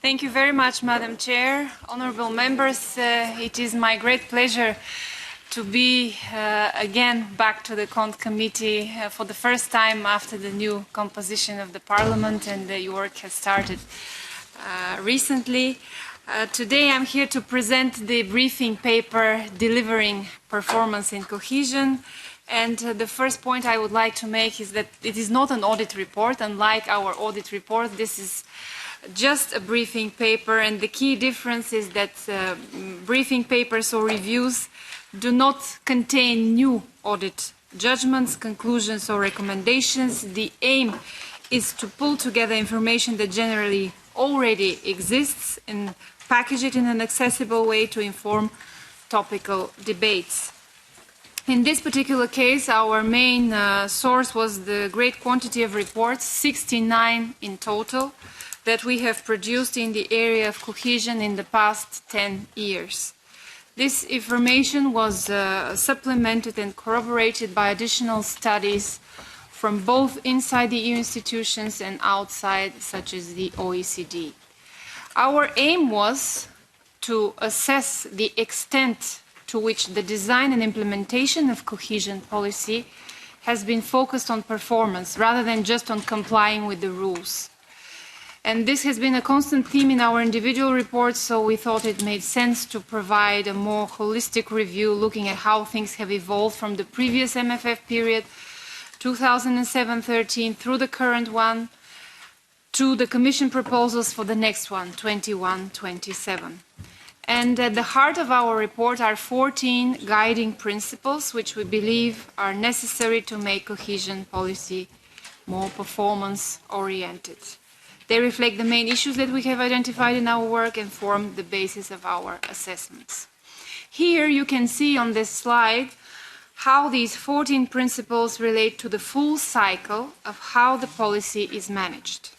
Thank you very much, Madam Chair. Honorable members, it is my great pleasure to be again back to the Cont Committee for the first time after the new composition of the Parliament, and the work has started recently. Today I'm here to present the briefing paper Delivering Performance in Cohesion. And the first point I would like to make is that it is not an audit report. Unlike our audit report, this is just a briefing paper, and the key difference is that briefing papers or reviews do not contain new audit judgments, conclusions or recommendations. The aim is to pull together information that generally already exists and package it in an accessible way to inform topical debates. In this particular case, our main source was the great quantity of reports, 69 in total, that we have produced in the area of cohesion in the past 10 years. This information was supplemented and corroborated by additional studies from both inside the EU institutions and outside, such as the OECD. Our aim was to assess the extent to which the design and implementation of cohesion policy has been focused on performance rather than just on complying with the rules. And this has been a constant theme in our individual reports, so we thought it made sense to provide a more holistic review looking at how things have evolved from the previous MFF period, 2007-13, through the current one, to the Commission proposals for the next one, 21-27. And at the heart of our report are 14 guiding principles which we believe are necessary to make cohesion policy more performance-oriented. They reflect the main issues that we have identified in our work and form the basis of our assessments. Here you can see on this slide how these 14 principles relate to the full cycle of how the policy is managed.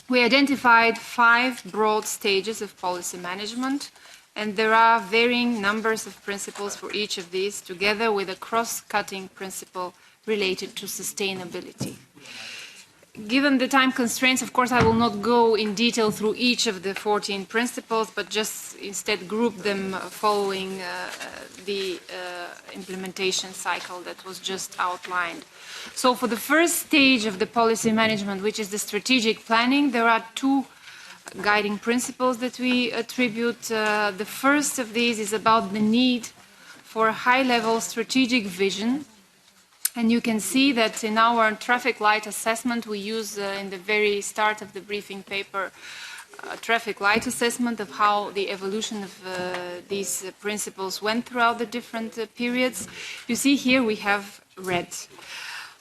We identified 5 broad stages of policy management, and there are varying numbers of principles for each of these, together with a cross-cutting principle related to sustainability. Given the time constraints, of course, I will not go in detail through each of the 14 principles, but just instead group them following the implementation cycle that was just outlined. So for the first stage of the policy management, which is the strategic planning, there are 2 guiding principles that we attribute. The first of these is about the need for a high-level strategic vision. And you can see that in our traffic light assessment, we use in the very start of the briefing paper a traffic light assessment of how the evolution of these principles went throughout the different periods. You see here we have red.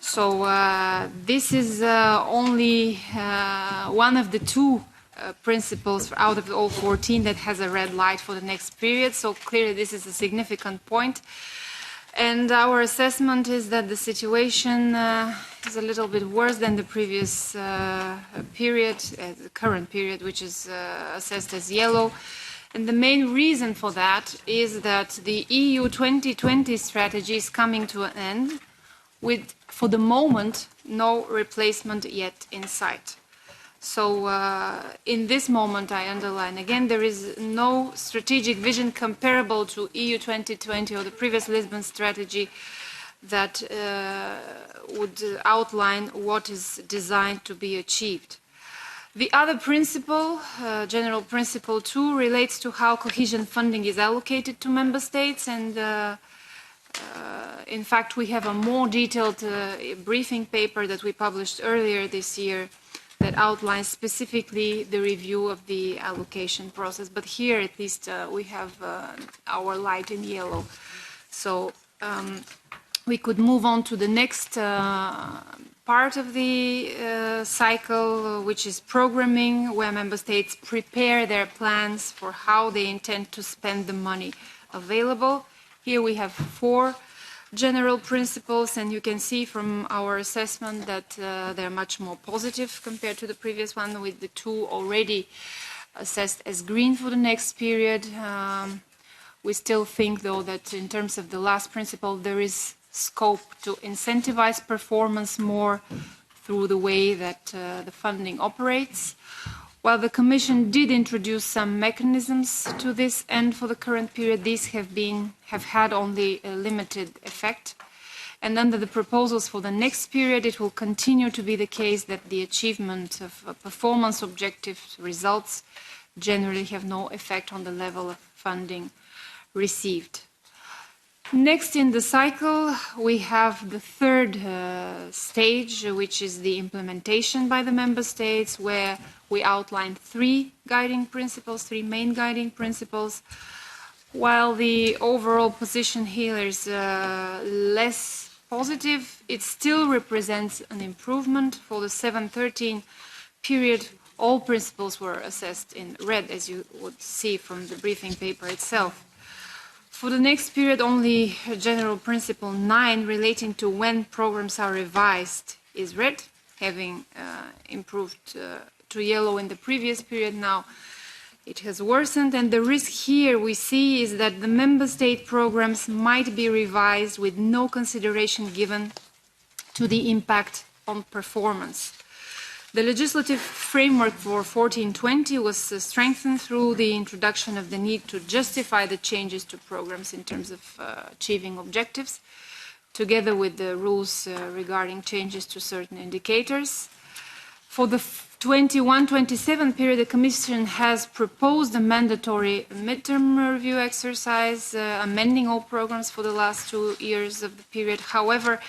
So this is only one of the 2 principles out of all 14 that has a red light for the next period. So clearly this is a significant point. And our assessment is that the situation is a little bit worse than the previous period, the current period, which is assessed as yellow. And the main reason for that is that the EU 2020 strategy is coming to an end with, for the moment, no replacement yet in sight. So in this moment, I underline again, there is no strategic vision comparable to EU 2020 or the previous Lisbon strategy that would outline what is designed to be achieved. The other principle, general principle 2, relates to how cohesion funding is allocated to member states, and in fact we have a more detailed briefing paper that we published earlier this year that outlines specifically the review of the allocation process. But here, at least, we have our light in yellow. So we could move on to the next part of the cycle, which is programming, where member states prepare their plans for how they intend to spend the money available. Here we have 4 general principles, and you can see from our assessment that they're much more positive compared to the previous one, with the 2 already assessed as green for the next period. We still think, though, that in terms of the last principle, there is scope to incentivize performance more through the way that the funding operates. While the Commission did introduce some mechanisms to this end for the current period, these have had only a limited effect. And under the proposals for the next period, it will continue to be the case that the achievement of performance objective results generally have no effect on the level of funding received. Next in the cycle, we have the third stage, which is the implementation by the Member States, where we outline three main guiding principles. While the overall position here is less positive, it still represents an improvement. For the 7-13 period, all principles were assessed in red, as you would see from the briefing paper itself. For the next period, only General Principle 9 relating to when programs are revised is red, having improved to yellow in the previous period. Now it has worsened, and the risk here we see is that the Member State programs might be revised with no consideration given to the impact on performance. The legislative framework for 14-20 was strengthened through the introduction of the need to justify the changes to programs in terms of achieving objectives, together with the rules regarding changes to certain indicators. For the 21-27 period, the Commission has proposed a mandatory midterm review exercise, amending all programs for the last 2 years of the period. However,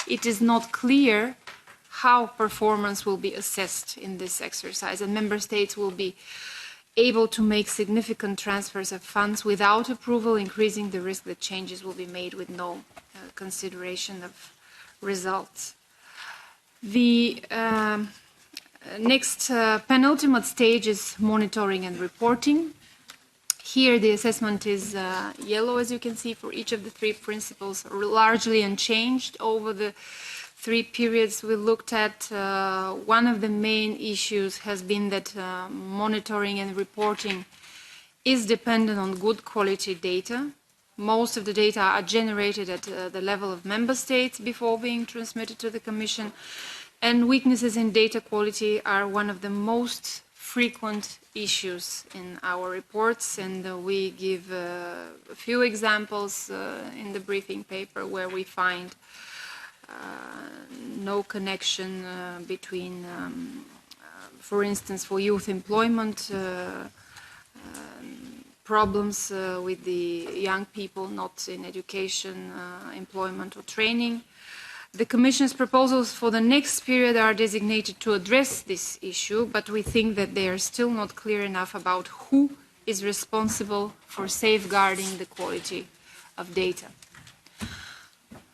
it is not clear how performance will be assessed in this exercise, and Member States will be able to make significant transfers of funds without approval, increasing the risk that changes will be made with no consideration of results. The next penultimate stage is monitoring and reporting. Here the assessment is yellow, as you can see, for each of the three principles, largely unchanged over the 3 periods we looked at. One of the main issues has been that monitoring and reporting is dependent on good quality data. Most of the data are generated at the level of Member States before being transmitted to the Commission, and weaknesses in data quality are one of the most frequent issues in our reports, and we give a few examples in the briefing paper where we find no connection between, for instance, for youth employment, problems with the young people not in education, employment or training. The Commission's proposals for the next period are designated to address this issue, but we think that they are still not clear enough about who is responsible for safeguarding the quality of data.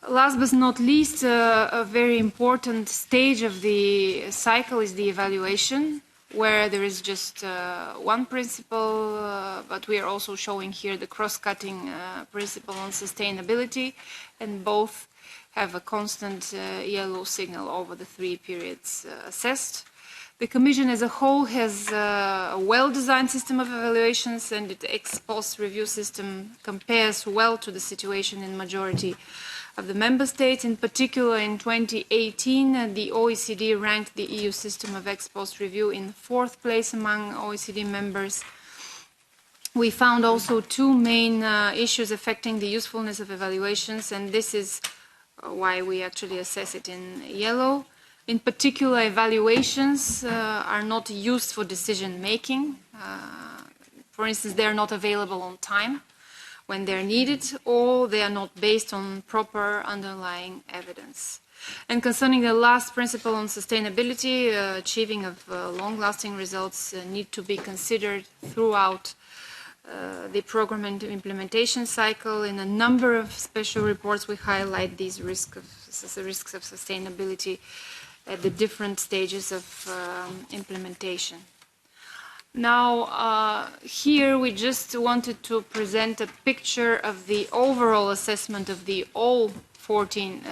Last but not least, a very important stage of the cycle is the evaluation, where there is just one principle, but we are also showing here the cross-cutting principle on sustainability, and both have a constant yellow signal over the 3 periods assessed. The Commission as a whole has a well-designed system of evaluations, and its ex-post review system compares well to the situation in majority of the Member States. In particular, in 2018, the OECD ranked the EU system of ex-post review in 4th place among OECD members. We found also 2 main issues affecting the usefulness of evaluations, and this is why we actually assess it in yellow. In particular, evaluations are not used for decision making. For instance, they are not available on time when they're needed, or they are not based on proper underlying evidence. And concerning the last principle on sustainability, achieving of long-lasting results need to be considered throughout the program and implementation cycle. In a number of special reports, we highlight these risks of sustainability at the different stages of implementation. Now, here we just wanted to present a picture of the overall assessment of the all 14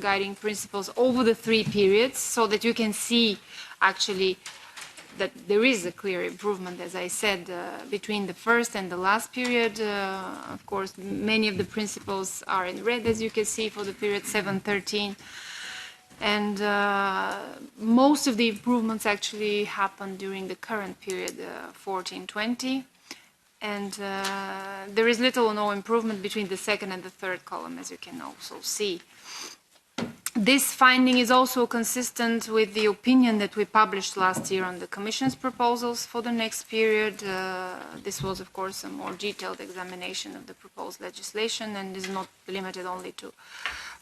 guiding principles over the 3 periods, so that you can see actually that there is a clear improvement, as I said, between the first and the last period. Of course, many of the principles are in red, as you can see, for the period 7-13. And most of the improvements actually happened during the current period, 14-20. And there is little or no improvement between the second and the third column, as you can also see. This finding is also consistent with the opinion that we published last year on the Commission's proposals for the next period. This was, of course, a more detailed examination of the proposed legislation and is not limited only to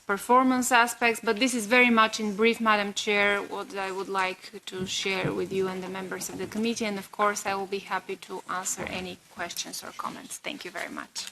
performance aspects, but this is very much in brief, Madam Chair, what I would like to share with you and the members of the committee, and of course I will be happy to answer any questions or comments. Thank you very much.